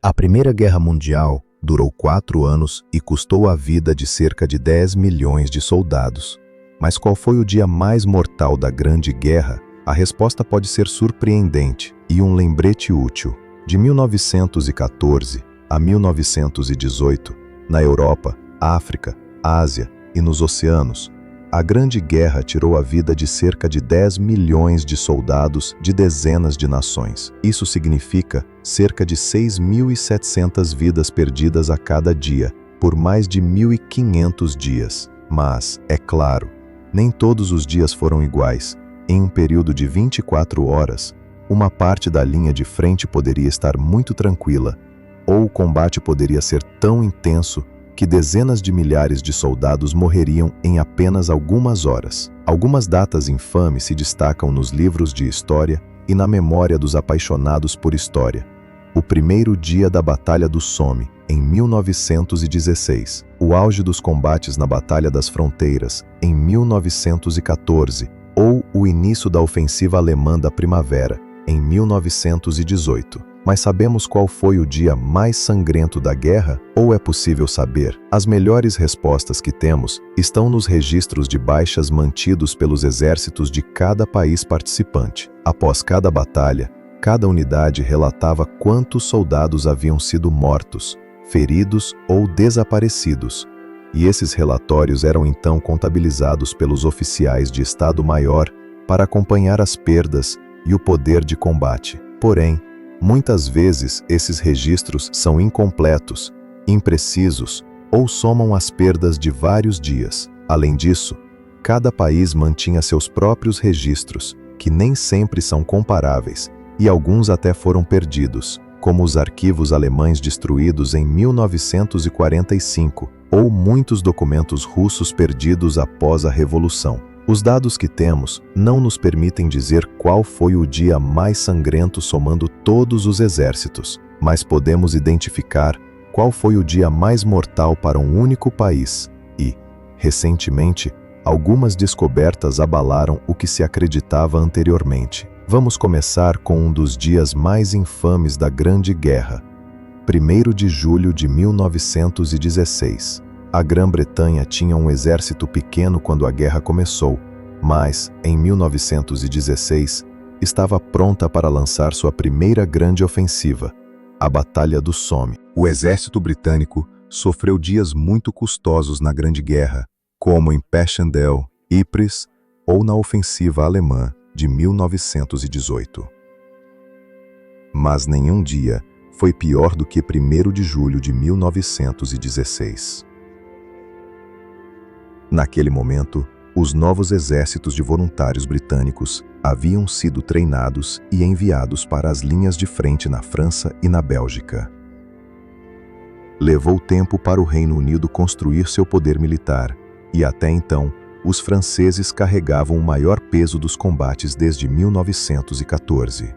A Primeira Guerra Mundial durou 4 anos e custou a vida de cerca de 10 milhões de soldados. Mas qual foi o dia mais mortal da Grande Guerra? A resposta pode ser surpreendente e um lembrete útil. De 1914 a 1918, na Europa, África, Ásia e nos oceanos, a Grande Guerra tirou a vida de cerca de 10 milhões de soldados de dezenas de nações. Isso significa cerca de 6.700 vidas perdidas a cada dia, por mais de 1.500 dias. Mas, é claro, nem todos os dias foram iguais. Em um período de 24 horas, uma parte da linha de frente poderia estar muito tranquila, ou o combate poderia ser tão intenso que dezenas de milhares de soldados morreriam em apenas algumas horas. Algumas datas infames se destacam nos livros de história e na memória dos apaixonados por história. O primeiro dia da Batalha do Somme, em 1916. O auge dos combates na Batalha das Fronteiras, em 1914. Ou o início da ofensiva alemã da Primavera, em 1918. Mas sabemos qual foi o dia mais sangrento da guerra? Ou é possível saber? As melhores respostas que temos estão nos registros de baixas mantidos pelos exércitos de cada país participante. Após cada batalha, cada unidade relatava quantos soldados haviam sido mortos, feridos ou desaparecidos. E esses relatórios eram então contabilizados pelos oficiais de Estado-Maior para acompanhar as perdas e o poder de combate. Porém, muitas vezes esses registros são incompletos, imprecisos ou somam as perdas de vários dias. Além disso, cada país mantinha seus próprios registros, que nem sempre são comparáveis, e alguns até foram perdidos, como os arquivos alemães destruídos em 1945, ou muitos documentos russos perdidos após a Revolução. Os dados que temos não nos permitem dizer qual foi o dia mais sangrento somando todos os exércitos, mas podemos identificar qual foi o dia mais mortal para um único país e, recentemente, algumas descobertas abalaram o que se acreditava anteriormente. Vamos começar com um dos dias mais infames da Grande Guerra, 1º de julho de 1916. A Grã-Bretanha tinha um exército pequeno quando a guerra começou, mas, em 1916, estava pronta para lançar sua primeira grande ofensiva, a Batalha do Somme. O exército britânico sofreu dias muito custosos na Grande Guerra, como em Passchendaele, Ypres ou na ofensiva alemã de 1918. Mas nenhum dia foi pior do que 1º de julho de 1916. Naquele momento, os novos exércitos de voluntários britânicos haviam sido treinados e enviados para as linhas de frente na França e na Bélgica. Levou tempo para o Reino Unido construir seu poder militar, e até então, os franceses carregavam o maior peso dos combates desde 1914.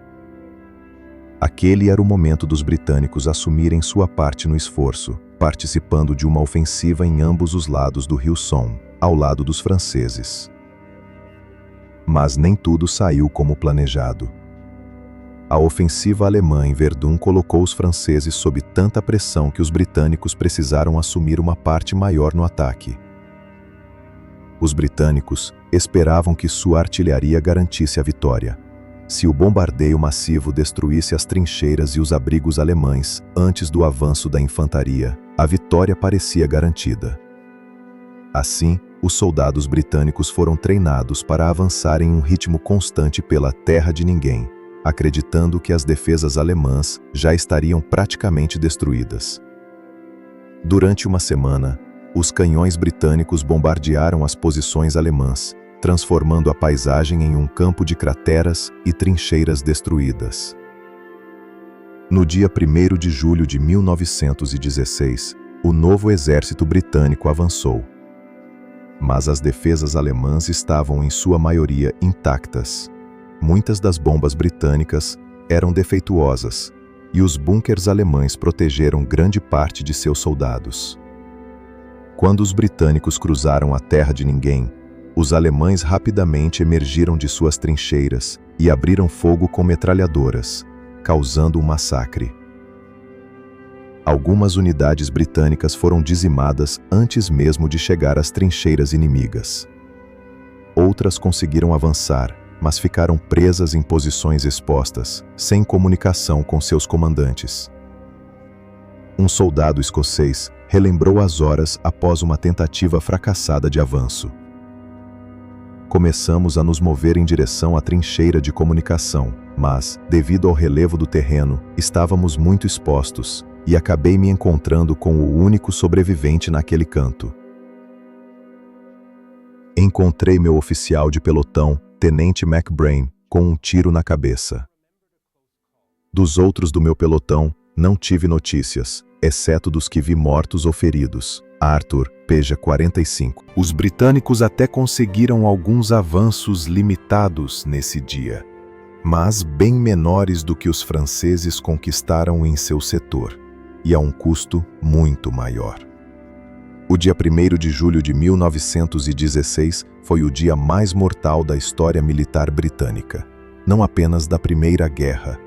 Aquele era o momento dos britânicos assumirem sua parte no esforço, participando de uma ofensiva em ambos os lados do rio Somme, ao lado dos franceses. Mas nem tudo saiu como planejado. A ofensiva alemã em Verdun colocou os franceses sob tanta pressão que os britânicos precisaram assumir uma parte maior no ataque. Os britânicos esperavam que sua artilharia garantisse a vitória. Se o bombardeio massivo destruísse as trincheiras e os abrigos alemães antes do avanço da infantaria, a vitória parecia garantida. Assim, os soldados britânicos foram treinados para avançar em um ritmo constante pela terra de ninguém, acreditando que as defesas alemãs já estariam praticamente destruídas. Durante uma semana, os canhões britânicos bombardearam as posições alemãs, transformando a paisagem em um campo de crateras e trincheiras destruídas. No dia 1º de julho de 1916, o novo exército britânico avançou. Mas as defesas alemãs estavam em sua maioria intactas. Muitas das bombas britânicas eram defeituosas, e os bunkers alemães protegeram grande parte de seus soldados. Quando os britânicos cruzaram a terra de ninguém, os alemães rapidamente emergiram de suas trincheiras e abriram fogo com metralhadoras, causando um massacre. Algumas unidades britânicas foram dizimadas antes mesmo de chegar às trincheiras inimigas. Outras conseguiram avançar, mas ficaram presas em posições expostas, sem comunicação com seus comandantes. Um soldado escocês relembrou as horas após uma tentativa fracassada de avanço. Começamos a nos mover em direção à trincheira de comunicação, mas, devido ao relevo do terreno, estávamos muito expostos e acabei me encontrando com o único sobrevivente naquele canto. Encontrei meu oficial de pelotão, Tenente McBrain, com um tiro na cabeça. Dos outros do meu pelotão, não tive notícias, exceto dos que vi mortos ou feridos. Arthur, PJ 45. Os britânicos até conseguiram alguns avanços limitados nesse dia, mas bem menores do que os franceses conquistaram em seu setor, e a um custo muito maior. O dia 1º de julho de 1916 foi o dia mais mortal da história militar britânica, não apenas da Primeira Guerra.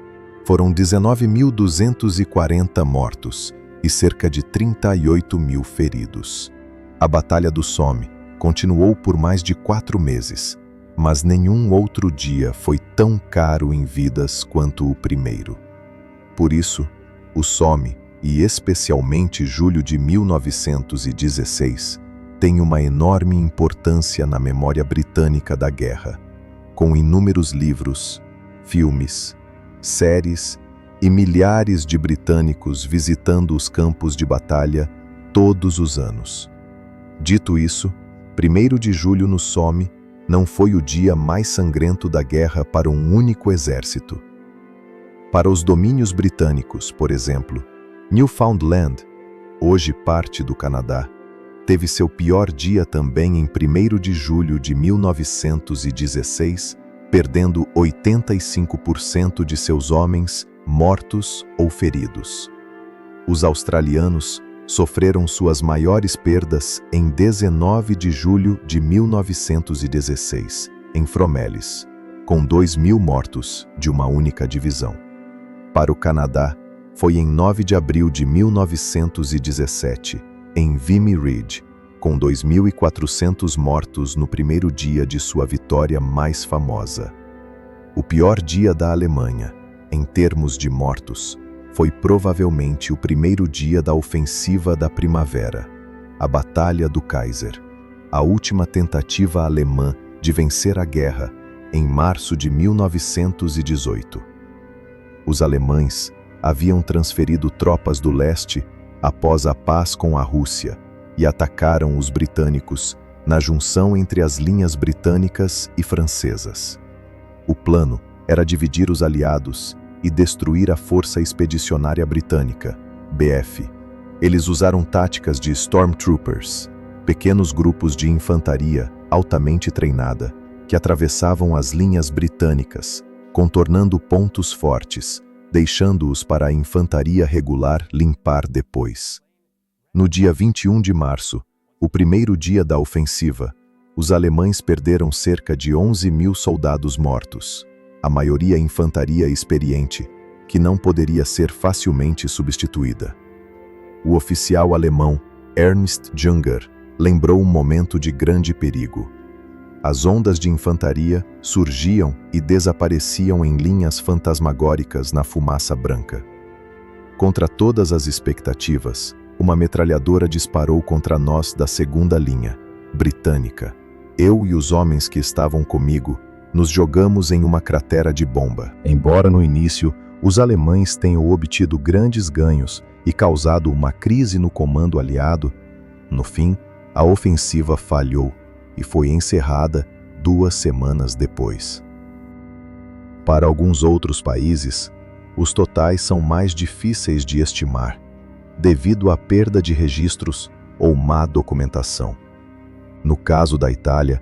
Foram 19.240 mortos e cerca de 38.000 feridos. A Batalha do Somme continuou por mais de 4 meses, mas nenhum outro dia foi tão caro em vidas quanto o primeiro. Por isso, o Somme, e especialmente julho de 1916, tem uma enorme importância na memória britânica da guerra, com inúmeros livros, filmes, séries e milhares de britânicos visitando os campos de batalha todos os anos. Dito isso, 1º de julho no Somme não foi o dia mais sangrento da guerra para um único exército. Para os domínios britânicos, por exemplo, Newfoundland, hoje parte do Canadá, teve seu pior dia também em 1º de julho de 1916, perdendo 85% de seus homens mortos ou feridos. Os australianos sofreram suas maiores perdas em 19 de julho de 1916, em Fromelis, com 2.000 mortos de uma única divisão. Para o Canadá, foi em 9 de abril de 1917, em Vimy Ridge, com 2.400 mortos no primeiro dia de sua vitória mais famosa. O pior dia da Alemanha, em termos de mortos, foi provavelmente o primeiro dia da ofensiva da primavera, a Batalha do Kaiser, a última tentativa alemã de vencer a guerra, em março de 1918. Os alemães haviam transferido tropas do leste após a paz com a Rússia e atacaram os britânicos na junção entre as linhas britânicas e francesas. O plano era dividir os aliados e destruir a Força Expedicionária Britânica, BF. Eles usaram táticas de Stormtroopers, pequenos grupos de infantaria altamente treinada, que atravessavam as linhas britânicas, contornando pontos fortes, deixando-os para a infantaria regular limpar depois. No dia 21 de março, o primeiro dia da ofensiva, os alemães perderam cerca de 11.000 soldados mortos, a maioria infantaria experiente, que não poderia ser facilmente substituída. O oficial alemão Ernst Junger lembrou um momento de grande perigo. As ondas de infantaria surgiam e desapareciam em linhas fantasmagóricas na fumaça branca. Contra todas as expectativas, uma metralhadora disparou contra nós da segunda linha, britânica. Eu e os homens que estavam comigo nos jogamos em uma cratera de bomba. Embora no início os alemães tenham obtido grandes ganhos e causado uma crise no comando aliado, no fim, a ofensiva falhou e foi encerrada 2 semanas depois. Para alguns outros países, os totais são mais difíceis de estimar, devido à perda de registros ou má documentação. No caso da Itália,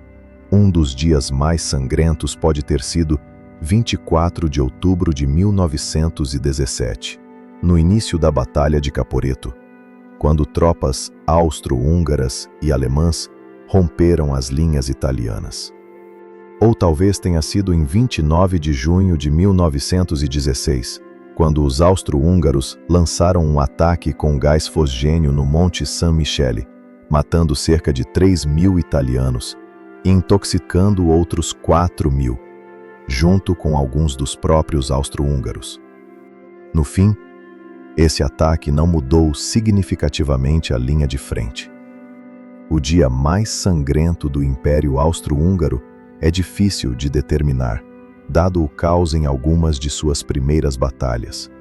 um dos dias mais sangrentos pode ter sido 24 de outubro de 1917, no início da Batalha de Caporetto, quando tropas austro-húngaras e alemãs romperam as linhas italianas. Ou talvez tenha sido em 29 de junho de 1916, quando os austro-húngaros lançaram um ataque com gás fosgênio no Monte San Michele, matando cerca de 3.000 italianos e intoxicando outros 4.000, junto com alguns dos próprios austro-húngaros. No fim, esse ataque não mudou significativamente a linha de frente. O dia mais sangrento do Império Austro-Húngaro é difícil de determinar, dado o caos em algumas de suas primeiras batalhas.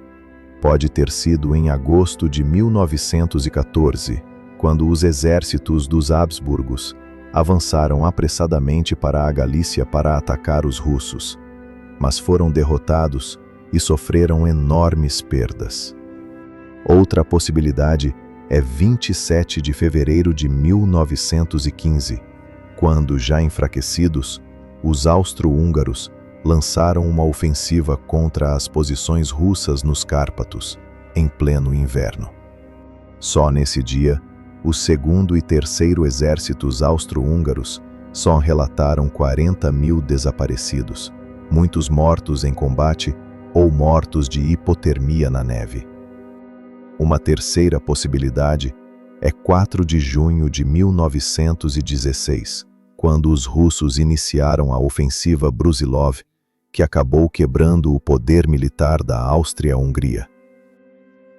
Pode ter sido em agosto de 1914, quando os exércitos dos Habsburgos avançaram apressadamente para a Galícia para atacar os russos, mas foram derrotados e sofreram enormes perdas. Outra possibilidade é 27 de fevereiro de 1915, quando, já enfraquecidos, os austro-húngaros lançaram uma ofensiva contra as posições russas nos Cárpatos, em pleno inverno. Só nesse dia, o segundo e terceiro exércitos austro-húngaros só relataram 40.000 desaparecidos, muitos mortos em combate ou mortos de hipotermia na neve. Uma terceira possibilidade é 4 de junho de 1916, quando os russos iniciaram a ofensiva Brusilov, que acabou quebrando o poder militar da Áustria-Hungria.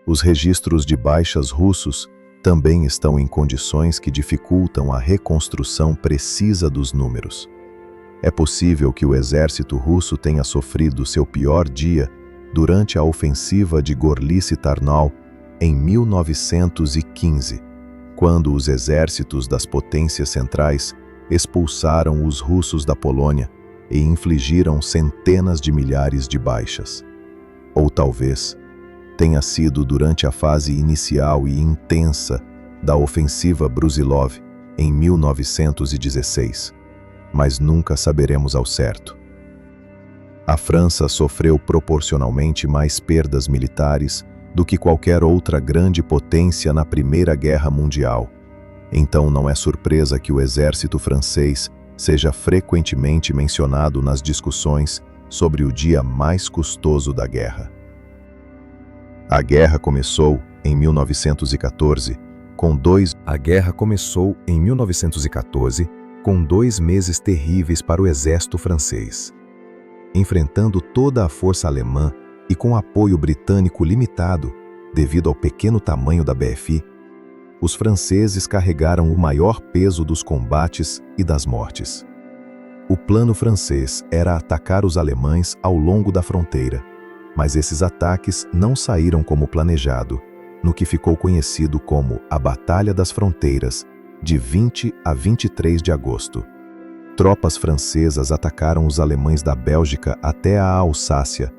Os registros de baixas russos também estão em condições que dificultam a reconstrução precisa dos números. É possível que o exército russo tenha sofrido seu pior dia durante a ofensiva de Gorlice-Tarnów em 1915, quando os exércitos das potências centrais expulsaram os russos da Polônia e infligiram centenas de milhares de baixas. Ou talvez tenha sido durante a fase inicial e intensa da ofensiva Brusilov em 1916, mas nunca saberemos ao certo. A França sofreu proporcionalmente mais perdas militares do que qualquer outra grande potência na Primeira Guerra Mundial. Então não é surpresa que o exército francês seja frequentemente mencionado nas discussões sobre o dia mais custoso da guerra. A guerra começou em 1914 com dois meses terríveis para o exército francês. Enfrentando toda a força alemã e com apoio britânico limitado devido ao pequeno tamanho da BFI, os franceses carregaram o maior peso dos combates e das mortes. O plano francês era atacar os alemães ao longo da fronteira, mas esses ataques não saíram como planejado, no que ficou conhecido como a Batalha das Fronteiras, de 20 a 23 de agosto. Tropas francesas atacaram os alemães da Bélgica até a Alsácia,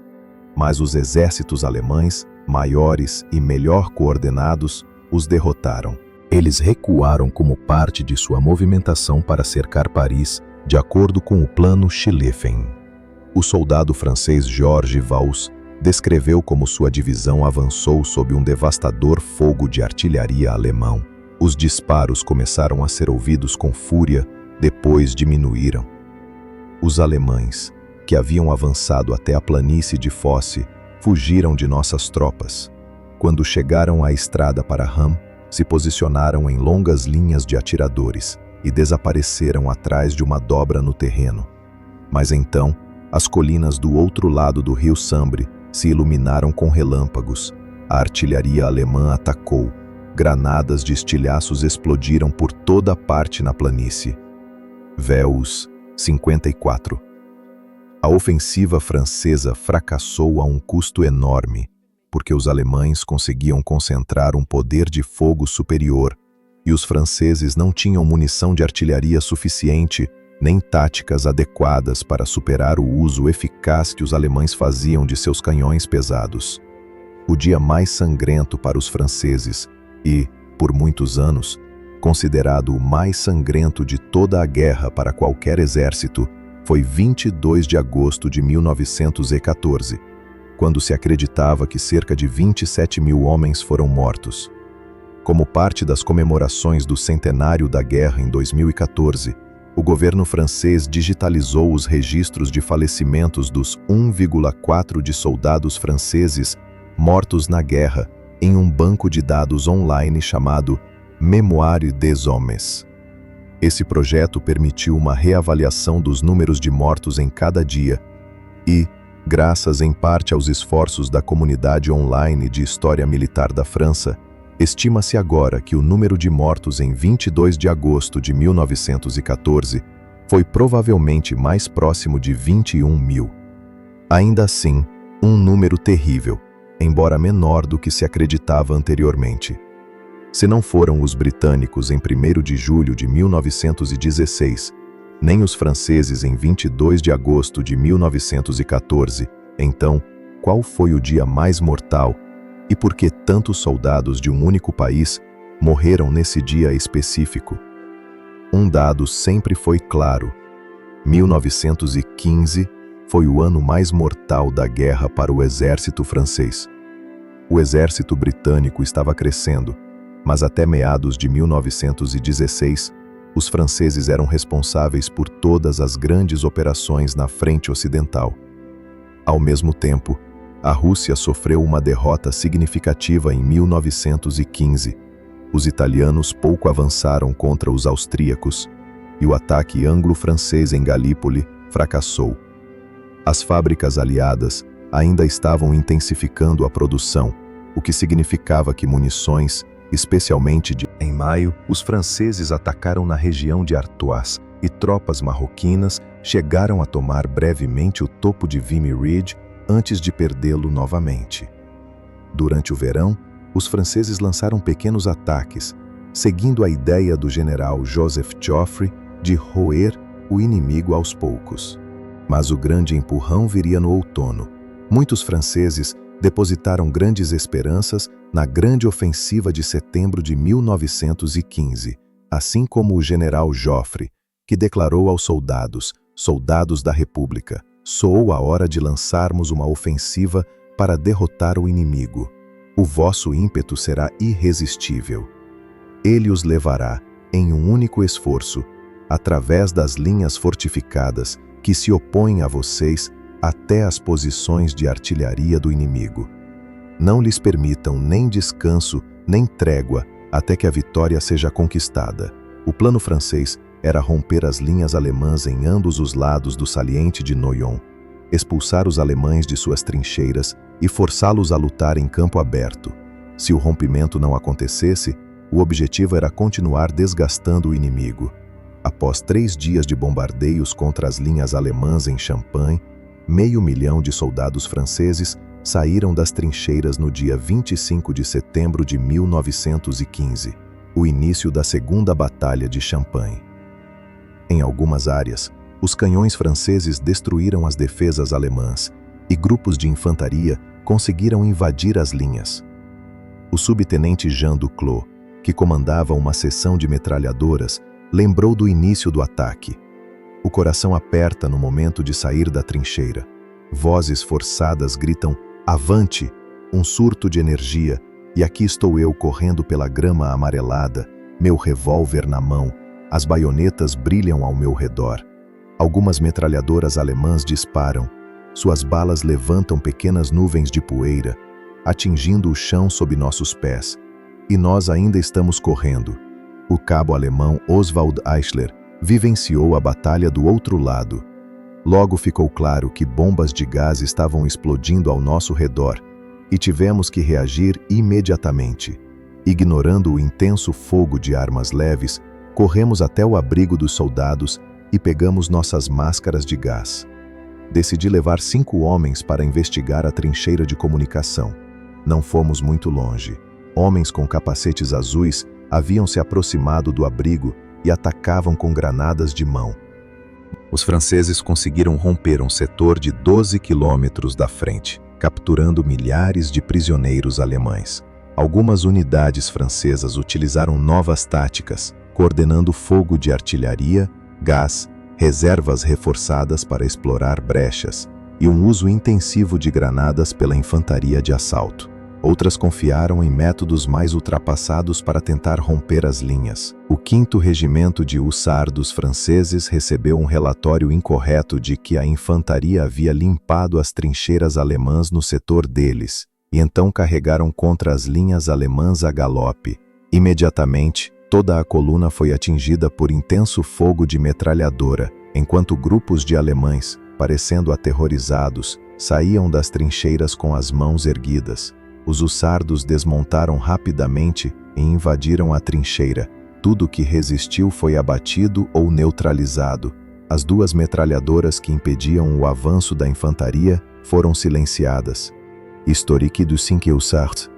mas os exércitos alemães, maiores e melhor coordenados, os derrotaram. Eles recuaram como parte de sua movimentação para cercar Paris, de acordo com o plano Schlieffen. O soldado francês Georges Valls descreveu como sua divisão avançou sob um devastador fogo de artilharia alemão. Os disparos começaram a ser ouvidos com fúria, depois diminuíram. Os alemães, que haviam avançado até a planície de Fosse, fugiram de nossas tropas. Quando chegaram à estrada para Ham, se posicionaram em longas linhas de atiradores e desapareceram atrás de uma dobra no terreno. Mas então, as colinas do outro lado do rio Sambre se iluminaram com relâmpagos. A artilharia alemã atacou. Granadas de estilhaços explodiram por toda parte na planície. Véus 54. A ofensiva francesa fracassou a um custo enorme, porque os alemães conseguiam concentrar um poder de fogo superior e os franceses não tinham munição de artilharia suficiente nem táticas adequadas para superar o uso eficaz que os alemães faziam de seus canhões pesados. O dia mais sangrento para os franceses e, por muitos anos, considerado o mais sangrento de toda a guerra para qualquer exército, foi 22 de agosto de 1914, quando se acreditava que cerca de 27.000 homens foram mortos. Como parte das comemorações do centenário da guerra em 2014, O governo francês digitalizou os registros de falecimentos dos 1,4 de soldados franceses mortos na guerra em um banco de dados online chamado Mémoire des Hommes. Esse projeto permitiu uma reavaliação dos números de mortos em cada dia e, graças em parte aos esforços da comunidade online de história militar da França, estima-se agora que o número de mortos em 22 de agosto de 1914 foi provavelmente mais próximo de 21 mil. Ainda assim, um número terrível, embora menor do que se acreditava anteriormente. Se não foram os britânicos em 1º de julho de 1916, nem os franceses em 22 de agosto de 1914, então, qual foi o dia mais mortal e por que tantos soldados de um único país morreram nesse dia específico? Um dado sempre foi claro: 1915 foi o ano mais mortal da guerra para o exército francês. O exército britânico estava crescendo, mas até meados de 1916, os franceses eram responsáveis por todas as grandes operações na frente ocidental. Ao mesmo tempo, a Rússia sofreu uma derrota significativa em 1915. Os italianos pouco avançaram contra os austríacos, e o ataque anglo-francês em Galípoli fracassou. As fábricas aliadas ainda estavam intensificando a produção, o que significava que munições, especialmente em maio, os franceses atacaram na região de Artois e tropas marroquinas chegaram a tomar brevemente o topo de Vimy Ridge antes de perdê-lo novamente. Durante o verão, os franceses lançaram pequenos ataques, seguindo a ideia do general Joseph Joffre de roer o inimigo aos poucos. Mas o grande empurrão viria no outono. Muitos franceses depositaram grandes esperanças na grande ofensiva de setembro de 1915, assim como o general Joffre, que declarou aos soldados da República: soou a hora de lançarmos uma ofensiva para derrotar o inimigo. O vosso ímpeto será irresistível. Ele os levará, em um único esforço, através das linhas fortificadas que se opõem a vocês até as posições de artilharia do inimigo. Não lhes permitam nem descanso, nem trégua, até que a vitória seja conquistada. O plano francês era romper as linhas alemãs em ambos os lados do saliente de Noyon, expulsar os alemães de suas trincheiras e forçá-los a lutar em campo aberto. Se o rompimento não acontecesse, o objetivo era continuar desgastando o inimigo. Após 3 dias de bombardeios contra as linhas alemãs em Champagne, 500.000 de soldados franceses saíram das trincheiras no dia 25 de setembro de 1915, o início da Segunda Batalha de Champagne. Em algumas áreas, os canhões franceses destruíram as defesas alemãs e grupos de infantaria conseguiram invadir as linhas. O subtenente Jean Duclos, que comandava uma seção de metralhadoras, lembrou do início do ataque. O coração aperta no momento de sair da trincheira. Vozes forçadas gritam: "Avante!", um surto de energia, e aqui estou eu correndo pela grama amarelada, meu revólver na mão, as baionetas brilham ao meu redor. Algumas metralhadoras alemãs disparam, suas balas levantam pequenas nuvens de poeira, atingindo o chão sob nossos pés. E nós ainda estamos correndo. O cabo alemão Oswald Eichler vivenciou a batalha do outro lado. Logo ficou claro que bombas de gás estavam explodindo ao nosso redor e tivemos que reagir imediatamente. Ignorando o intenso fogo de armas leves, corremos até o abrigo dos soldados e pegamos nossas máscaras de gás. Decidi levar 5 homens para investigar a trincheira de comunicação. Não fomos muito longe. Homens com capacetes azuis haviam se aproximado do abrigo e atacavam com granadas de mão. Os franceses conseguiram romper um setor de 12 quilômetros da frente, capturando milhares de prisioneiros alemães. Algumas unidades francesas utilizaram novas táticas, coordenando fogo de artilharia, gás, reservas reforçadas para explorar brechas e um uso intensivo de granadas pela infantaria de assalto. Outras confiaram em métodos mais ultrapassados para tentar romper as linhas. O 5º Regimento de Hussardos franceses recebeu um relatório incorreto de que a infantaria havia limpado as trincheiras alemãs no setor deles, e então carregaram contra as linhas alemãs a galope. Imediatamente, toda a coluna foi atingida por intenso fogo de metralhadora, enquanto grupos de alemães, parecendo aterrorizados, saíam das trincheiras com as mãos erguidas. Os hussardos desmontaram rapidamente e invadiram a trincheira. Tudo que resistiu foi abatido ou neutralizado. As 2 metralhadoras que impediam o avanço da infantaria foram silenciadas. Historique du 5 Hussards.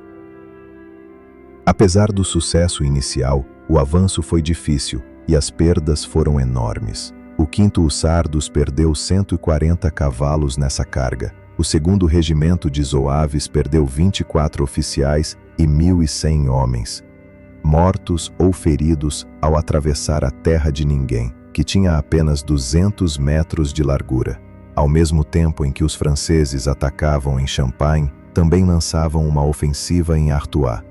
Apesar do sucesso inicial, o avanço foi difícil e as perdas foram enormes. O 5º Hussardos perdeu 140 cavalos nessa carga. O 2º Regimento de Zouaves perdeu 24 oficiais e 1.100 homens, mortos ou feridos ao atravessar a terra de ninguém, que tinha apenas 200 metros de largura. Ao mesmo tempo em que os franceses atacavam em Champagne, também lançavam uma ofensiva em Artois.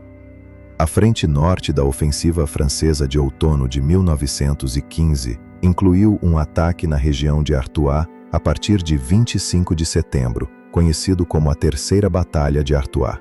A frente norte da ofensiva francesa de outono de 1915 incluiu um ataque na região de Artois a partir de 25 de setembro, conhecido como a Terceira Batalha de Artois.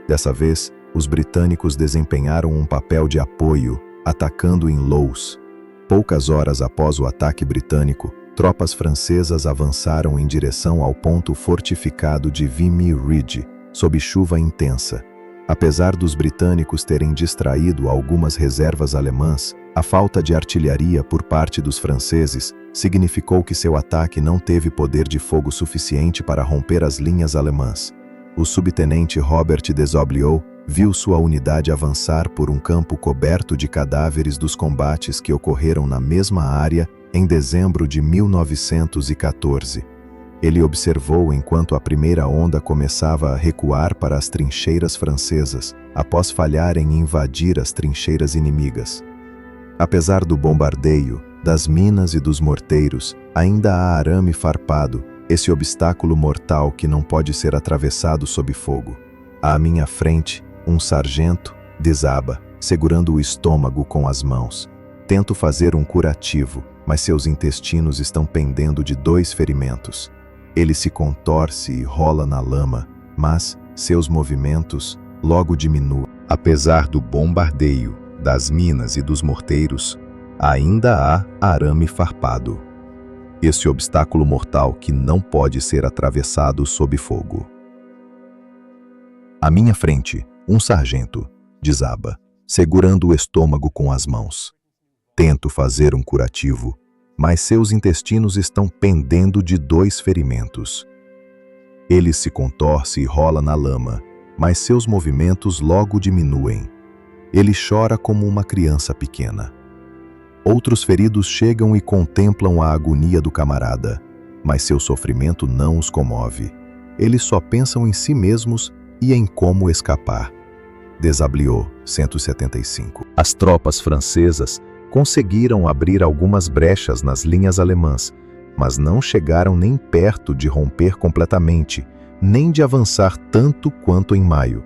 Dessa vez, os britânicos desempenharam um papel de apoio, atacando em Loos. Poucas horas após o ataque britânico, tropas francesas avançaram em direção ao ponto fortificado de Vimy Ridge, sob chuva intensa. Apesar dos britânicos terem distraído algumas reservas alemãs, a falta de artilharia por parte dos franceses significou que seu ataque não teve poder de fogo suficiente para romper as linhas alemãs. O subtenente Robert Desaubleau viu sua unidade avançar por um campo coberto de cadáveres dos combates que ocorreram na mesma área em dezembro de 1914. Ele observou enquanto a primeira onda começava a recuar para as trincheiras francesas, após falhar em invadir as trincheiras inimigas. Apesar do bombardeio, das minas e dos morteiros, ainda há arame farpado, esse obstáculo mortal que não pode ser atravessado sob fogo. À minha frente, um sargento desaba, segurando o estômago com as mãos. Tento fazer um curativo, mas seus intestinos estão pendendo de 2 ferimentos. Ele se contorce e rola na lama, mas seus movimentos logo diminuem. Apesar do bombardeio, das minas e dos morteiros, ainda há arame farpado. Esse obstáculo mortal que não pode ser atravessado sob fogo. À minha frente, um sargento desaba, segurando o estômago com as mãos. Tento fazer um curativo, mas seus intestinos estão pendendo de 2 ferimentos. Ele se contorce e rola na lama, mas seus movimentos logo diminuem. Ele chora como uma criança pequena. Outros feridos chegam e contemplam a agonia do camarada, mas seu sofrimento não os comove. Eles só pensam em si mesmos e em como escapar. Desaubleau, 175. As tropas francesas conseguiram abrir algumas brechas nas linhas alemãs, mas não chegaram nem perto de romper completamente, nem de avançar tanto quanto em maio.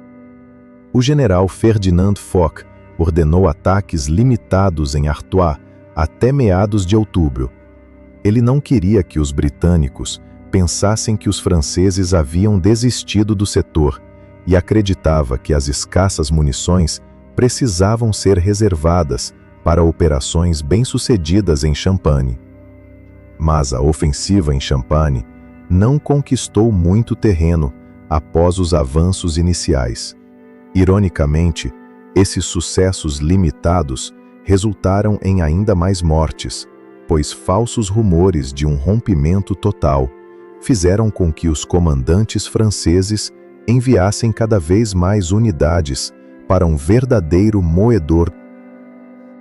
O general Ferdinand Foch ordenou ataques limitados em Artois até meados de outubro. Ele não queria que os britânicos pensassem que os franceses haviam desistido do setor e acreditava que as escassas munições precisavam ser reservadas para operações bem-sucedidas em Champagne. Mas a ofensiva em Champagne não conquistou muito terreno após os avanços iniciais. Ironicamente, esses sucessos limitados resultaram em ainda mais mortes, pois falsos rumores de um rompimento total fizeram com que os comandantes franceses enviassem cada vez mais unidades para um verdadeiro moedor.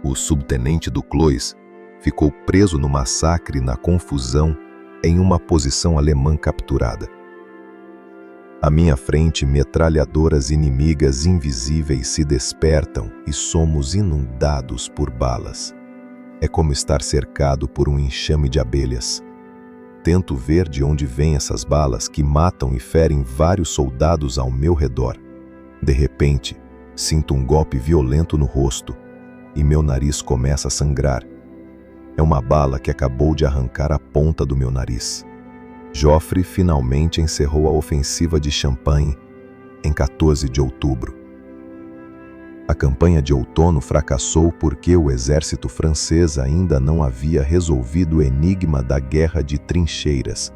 O subtenente Duclos ficou preso no massacre na confusão em uma posição alemã capturada. À minha frente, metralhadoras inimigas invisíveis se despertam e somos inundados por balas. É como estar cercado por um enxame de abelhas. Tento ver de onde vêm essas balas que matam e ferem vários soldados ao meu redor. De repente, sinto um golpe violento no rosto e meu nariz começa a sangrar. É uma bala que acabou de arrancar a ponta do meu nariz. Joffre finalmente encerrou a ofensiva de Champagne em 14 de outubro. A campanha de outono fracassou porque o exército francês ainda não havia resolvido o enigma da guerra de trincheiras.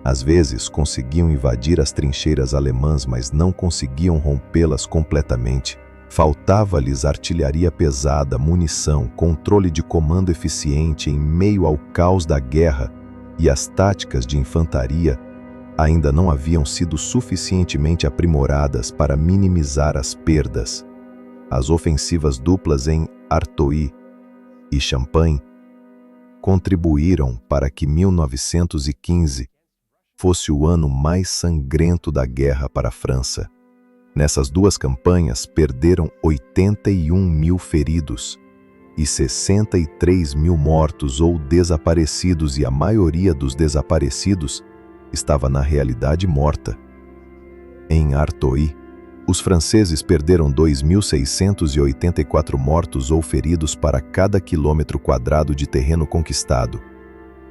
Às vezes conseguiam invadir as trincheiras alemãs, mas não conseguiam rompê-las completamente. Faltava-lhes artilharia pesada, munição, controle de comando eficiente em meio ao caos da guerra, e as táticas de infantaria ainda não haviam sido suficientemente aprimoradas para minimizar as perdas. As ofensivas duplas em Artois e Champagne contribuíram para que 1915 fosse o ano mais sangrento da guerra para a França. Nessas duas campanhas perderam 81 mil feridos e 63 mil mortos ou desaparecidos, e a maioria dos desaparecidos estava na realidade morta. Em Artois, os franceses perderam 2.684 mortos ou feridos para cada quilômetro quadrado de terreno conquistado,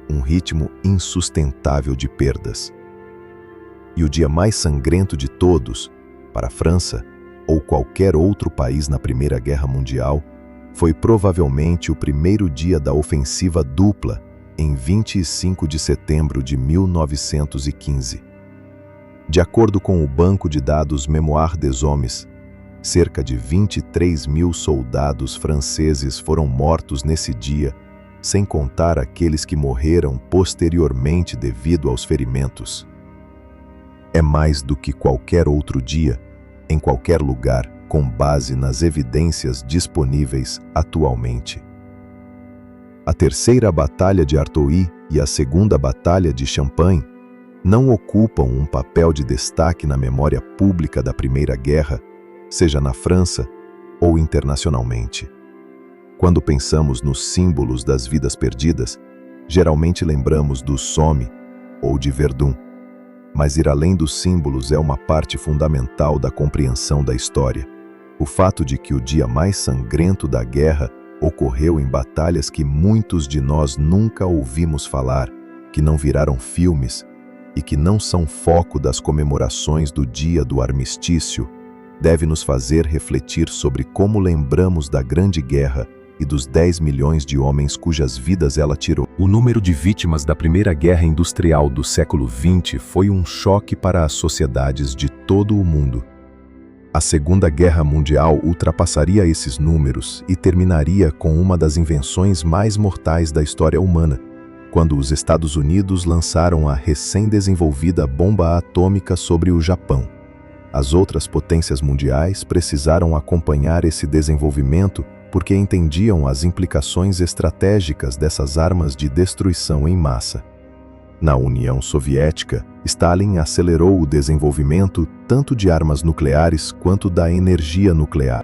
um ritmo insustentável de perdas. E o dia mais sangrento de todos, para a França ou qualquer outro país na Primeira Guerra Mundial, foi provavelmente o primeiro dia da ofensiva dupla, em 25 de setembro de 1915. De acordo com o banco de dados Mémoire des Hommes, cerca de 23 mil soldados franceses foram mortos nesse dia, sem contar aqueles que morreram posteriormente devido aos ferimentos. É mais do que qualquer outro dia, em qualquer lugar, com base nas evidências disponíveis atualmente. A terceira batalha de Artois e a segunda batalha de Champagne não ocupam um papel de destaque na memória pública da Primeira Guerra, seja na França ou internacionalmente. Quando pensamos nos símbolos das vidas perdidas, geralmente lembramos do Somme ou de Verdun. Mas ir além dos símbolos é uma parte fundamental da compreensão da história. O fato de que o dia mais sangrento da guerra ocorreu em batalhas que muitos de nós nunca ouvimos falar, que não viraram filmes e que não são foco das comemorações do dia do armistício, deve nos fazer refletir sobre como lembramos da Grande Guerra e dos 10 milhões de homens cujas vidas ela tirou. O número de vítimas da Primeira Guerra Industrial do século XX foi um choque para as sociedades de todo o mundo. A Segunda Guerra Mundial ultrapassaria esses números e terminaria com uma das invenções mais mortais da história humana, quando os Estados Unidos lançaram a recém-desenvolvida bomba atômica sobre o Japão. As outras potências mundiais precisaram acompanhar esse desenvolvimento porque entendiam as implicações estratégicas dessas armas de destruição em massa. Na União Soviética, Stalin acelerou o desenvolvimento tanto de armas nucleares quanto da energia nuclear.